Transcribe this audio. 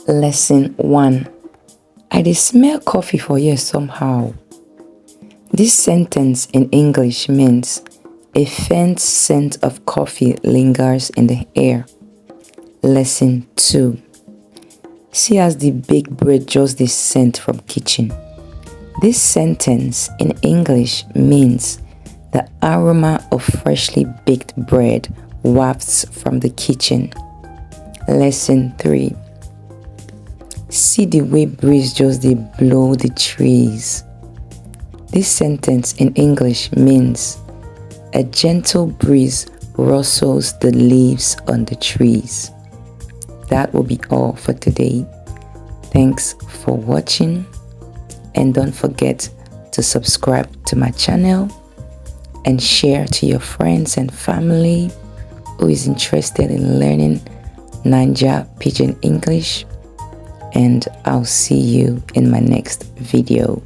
Lesson 1. I dey smell coffee for here somehow. This sentence in English means a faint scent of coffee lingers in the air. Lesson 2. See as the baked bread just dey scent from kitchen. This sentence in English means the aroma of freshly baked bread wafts from the kitchen. Lesson 3. See the way breeze just dey blow the trees. This sentence in English means a gentle breeze rustles the leaves on the trees. That will be all for today. Thanks for watching, and don't forget to subscribe to my channel and share to your friends and family who is interested in learning Nigerian Pidgin English. And I'll see you in my next video.